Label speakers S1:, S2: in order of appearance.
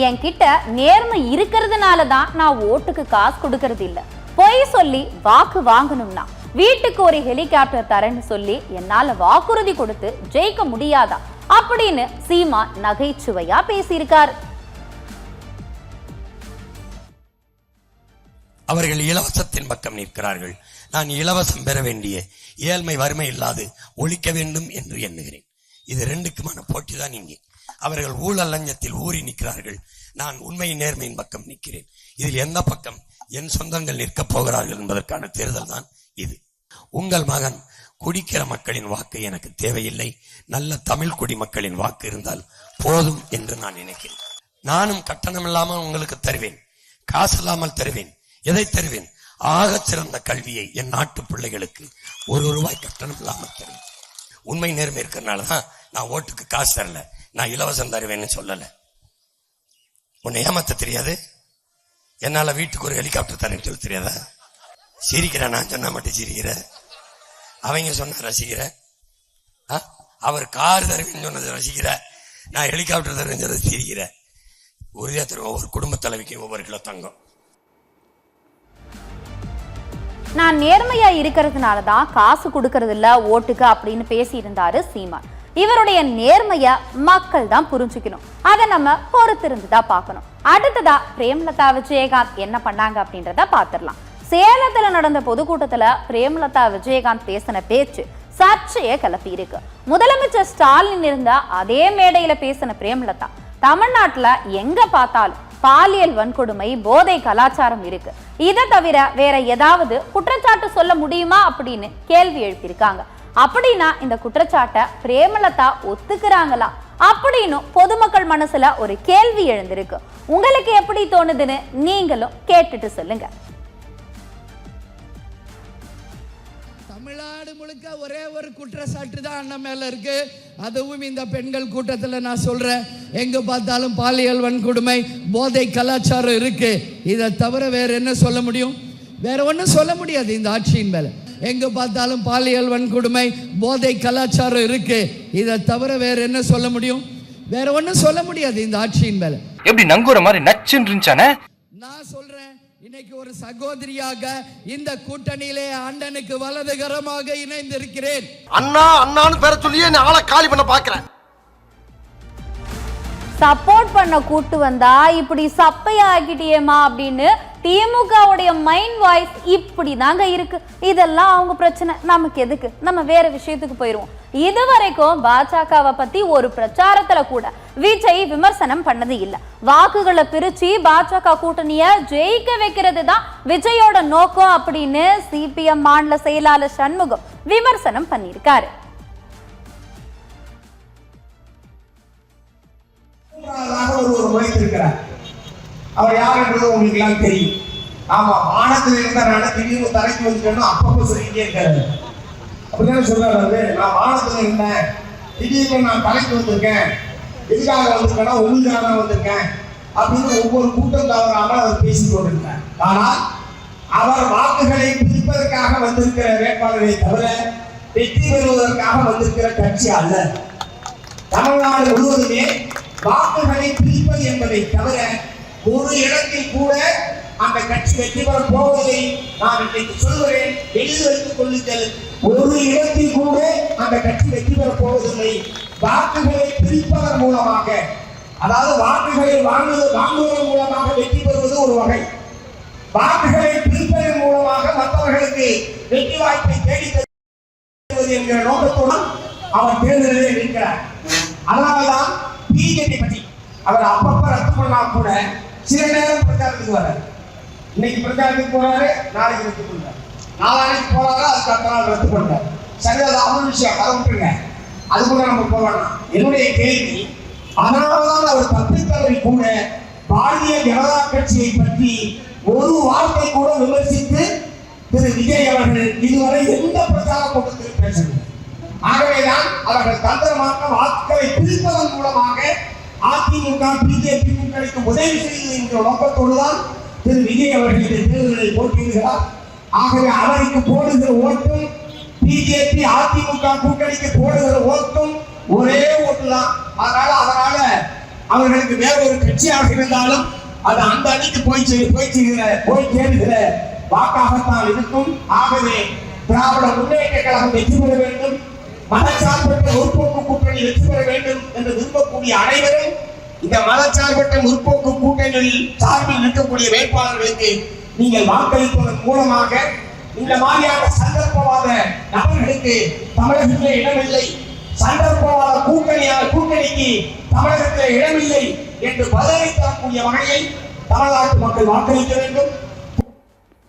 S1: என்கிட்ட நேர்மை இருக்கிறதுனால தான் நான் ஓட்டுக்கு காசு கொடுக்கறது இல்ல. பொய் சொல்லி வாக்கு வாங்கணும்னா வீட்டுக்கு ஒரு ஹெலிகாப்டர் தரேன்னு சொல்லி என்னால வாக்குறுதி கொடுத்து ஜெயிக்க முடியாதா அப்படின்னு சீமான் நகைச்சுவையா பேசியிருக்காரு.
S2: அவர்கள் இலவசத்தின் பக்கம் நிற்கிறார்கள். நான் இலவசம் பெற வேண்டிய ஏழ்மை வறுமை இல்லாது ஒழிக்க வேண்டும் என்று எண்ணுகிறேன். இது ரெண்டுக்குமான போட்டி தான் இங்கே. அவர்கள் ஊழல் லஞ்சத்தில் ஊறி நிற்கிறார்கள். நான் உண்மை நேர்மையின் பக்கம் நிற்கிறேன். இதில் எந்த பக்கம் என் சொந்தங்கள் நிற்கப் போகிறார்கள் என்பதற்கான தேர்தல் தான் இது. உங்கள் மகன் குடிக்கிற மக்களின் வாக்கு எனக்கு தேவையில்லை. நல்ல தமிழ் குடிமக்களின் வாக்கு இருந்தால் போதும் என்று நான் நினைக்கிறேன். நானும் கட்டணம் இல்லாமல் உங்களுக்கு தருவேன், காசு இல்லாமல் தருவேன். எதை தருவேன்? ஆகச் சிறந்த கல்வியை என் நாட்டு பிள்ளைகளுக்கு ₹1 கட்டணம் இல்லாமல் தருவேன். உண்மை நேர்மை இருக்கிறதுனாலதான் நான் ஓட்டுக்கு காசு தரல, நான் இலவசம் தருவேன்னு சொல்லல. உன்னை ஏமாத்த தெரியாது? என்னால வீட்டுக்கு ஒரு ஹெலிகாப்டர் தரேன்னு சொல்ல தெரியாதா? சிரிக்கிறேன், நான் சொன்னா மட்டும் சிரிக்கிற. அவங்க சொன்ன ரசிக்கிற. அவர் கார் தருவேன்னு சொன்னது ரசிக்கிற, நான் ஹெலிகாப்டர் தருவேன்னு சொன்னது சிரிக்கிற. உறுதியா தருவோம். ஒவ்வொரு குடும்ப தலைவிக்கு ஒவ்வொரு கிலோ தங்கம்.
S1: நான் நேர்மையா இருக்கிறதுனாலதான் காசு கொடுக்கறது இல்ல ஓட்டுக்கு அப்படின்னு பேசியிருந்தாரு சீமான். இவருடைய நேர்மைய மக்கள் தான் புரிஞ்சுக்கணும். அதை நம்ம பொறுத்திருந்துதான் பார்க்கணும். அடுத்ததா பிரேமலதா விஜயகாந்த் என்ன பண்ணாங்க அப்படின்றத பாத்துடலாம். சேலத்துல நடந்த பொதுக்கூட்டத்துல பிரேமலதா விஜயகாந்த் பேசின பேச்சு சர்ச்சையை கிளப்பி இருக்கு. முதலமைச்சர் ஸ்டாலின் இருந்த அதே மேடையில பேசின பிரேமலதா தமிழ்நாட்டுல எங்க பார்த்தாலும் பாலியல் வன்கொடுமை, போதை கலாச்சாரம் இருக்கு, இதை தவிர வேற ஏதாவது குற்றச்சாட்டு சொல்ல முடியுமா அப்படின்னு கேள்வி எழுப்பியிருக்காங்க. அப்படின்னா இந்த குற்றச்சாட்டை பிரேமலதா ஒத்துக்கிறாங்களா அப்படின்னு பொதுமக்கள் மனசுல ஒரு கேள்வி எழுந்திருக்கு. உங்களுக்கு எப்படி தோணுதுன்னு நீங்களும் கேட்டுட்டு சொல்லுங்க.
S3: தமிழ்நாடு முழுக்க ஒரே ஒரு குற்றச்சாட்டு தான் அண்ணன் மேல இருக்கு. அதுவும் இந்த பெண்கள் கூட்டத்தில் நான் சொல்றேன், எங்க பார்த்தாலும் பாலியல் வன்கொடுமை, போதை கலாச்சாரம் இருக்கு. இதை தவிர வேற என்ன சொல்ல முடியும்? வேற ஒன்றும் சொல்ல முடியாது இந்த ஆட்சியின் மேல. எங்க பார்த்தாலும் பாலியல் வன்கொடுமை, போதை கலாச்சாரம் இருக்கு. இதை தவிர வேற என்ன சொல்ல முடியும்? வேற ஒன்றும் சொல்ல முடியாது இந்த ஆட்சியின் மேல.
S4: எப்படி நங்குற மாதிரி நச்சுன்னு இருந்துச்சானே?
S3: நான் சொல்றேன், இன்னைக்கு ஒரு சகோதரியாக இந்த கூட்டணியிலே அண்ணனுக்கு வலதுகரமாக இணைந்திருக்கிறேன்.
S5: அண்ணா அண்ணான்னு பேர சொல்லியே ஆளை காலி பண்ண பாக்குறேன்.
S1: சப்போர்ட் பண்ண கூட்டு வந்தா இப்படி சப்பையா ஆக்கிட்டியேமா அப்படின்னு திமுகவுடைய மைண்ட் வாய்ஸ் இப்படி தாங்க இருக்கு. இதெல்லாம் அவங்க பிரச்சனை, நமக்கு எதுக்கு? நம்ம வேற விஷயத்துக்கு போயிருவோம். இதுவரைக்கும் பாஜகவை பத்தி ஒரு பிரச்சாரத்துல கூட விஜய் விமர்சனம் பண்ணது இல்ல. வாக்குகளை பிரிச்சு பாஜக கூட்டணிய ஜெயிக்க வைக்கிறது தான் விஜயோட நோக்கம் அப்படின்னு சிபிஎம் மாநில செயலாளர் சண்முகம் விமர்சனம் பண்ணியிருக்காரு.
S6: அவர் யார் என்பது உங்களுக்கு எல்லாம் தெரியும். ஆமா, வானத்தில் இருந்தா திடீர்னு தலைக்கு வந்துட்டோம் அப்பப்போ சொல்லிட்டே இருக்காரு. அப்படிதானே சொல்றாரு, நான் வானத்துல இருந்தேன், திடீர்னு நான் தலைக்கு வந்திருக்கேன், எதுக்காக வந்திருக்கேன்னா உங்களுக்காக தான் வந்திருக்கேன் அப்படின்னு ஒவ்வொரு கூட்டம் தவறாமல் அவர் பேசிக் கொண்டிருக்கார். ஆனால் அவர் வாக்குகளை பிரிப்பதற்காக வந்திருக்கிற வேட்பாளரை தவிர வெற்றி பெறுவதற்காக வந்திருக்கிற கட்சி அல்ல. தமிழ்நாடு முழுவதுமே வாக்குகளை பிரிப்பது என்பதை தவிர ஒரு இடத்தில் கூட அந்த கட்சி வெற்றி பெற போவதை நான் இன்றைக்கு சொல்கிறேன், எழுதி வைத்துக் கொள்ளுங்கள். ஒரு இடத்தில் கூட அந்த கட்சி வெற்றி பெற போவதில்லை. வாக்குகளை பிரிப்பதன் மூலமாக, அதாவது வாக்குகளை வாங்குவதன் மூலமாக வெற்றி பெறுவது ஒரு வகை, வாக்குகளை பிரிப்பதன் மூலமாக மற்றவர்களுக்கு வெற்றி வாய்ப்பை தேடி தருவது என்கிற நோக்கத்தோடு அவர் தேர்தலில் இருக்கிறார். அதனால்தான் பிஜேபி பற்றி அவர் அப்பப்ப ரத்து பண்ணா கூட சில நேரம் பிரச்சாரத்துக்கு வர்றாரு. இன்னைக்கு பிரச்சாரத்துக்கு போறாரு, நாளைக்கு ரத்து பண்றாரு, நாளைக்கு போறாரு, அதுக்கு அடுத்த நாள் ரத்து பண்றாரு. சரி, அது அவன் விஷயம், அதை விட்டுருங்க, அது கூட நம்ம போகலாம். என்னுடைய கேள்வி, அதனால்தான் அவர் தப்பித்தவரை கூட பாரதிய ஜனதா கட்சியை பற்றி ஒரு வார்த்தை கூட விமர்சித்து திரு விஜய் அவர்கள் இதுவரை எந்த பிரச்சார கூட்டத்தில் பேசவில்லை. ஆகவேதான் அவர்கள் தந்திரமாக வாக்குகளை பிரிப்பதன் மூலமாக அதிமுக பிஜேபி கூட்டணிக்கு உதவி செய்வது என்ற நோக்கத்தோடுதான் திரு விஜய் அவர்கள் இந்த தேர்தலில் போட்டியிடுகிறார். ஆகவே அவருக்கு போடுகிற ஓட்டும் பிஜேபி அதிமுக கூட்டணிக்கு போடுகிற ஓட்டும் ஒரே ஓட்டு தான். அதனால அவர்களுக்கு வேற ஒரு கட்சியாக இருந்தாலும் அது அந்த அணிக்கு போய் சேருகிற வாக்காகத்தான் இருக்கும். ஆகவே திராவிட முன்னேற்ற கழகம் வெற்றி பெற வேண்டும், மதச்சார்பற்ற முற்போக்கு கூட்டணி வெற்றி பெற வேண்டும் என்று விரும்பக்கூடிய அனைவரும் இந்த மதச்சார்பற்ற முற்போக்கு கூட்டணியில் சார்பில் நிற்கக்கூடிய வேட்பாளர்களுக்கு நீங்கள் வாக்களிப்பதன் மூலமாக இந்த மாதிரியான சந்தர்ப்பவாத நபர்களுக்கு தமிழகத்திலே இடமில்லை, சந்தர்ப்பவாத கூட்டணிக்கு தமிழகத்திலே இடமில்லை என்று பதிலளிக்கக்கூடிய வகையில் தமிழ்நாட்டு மக்கள் வாக்களிக்க வேண்டும்.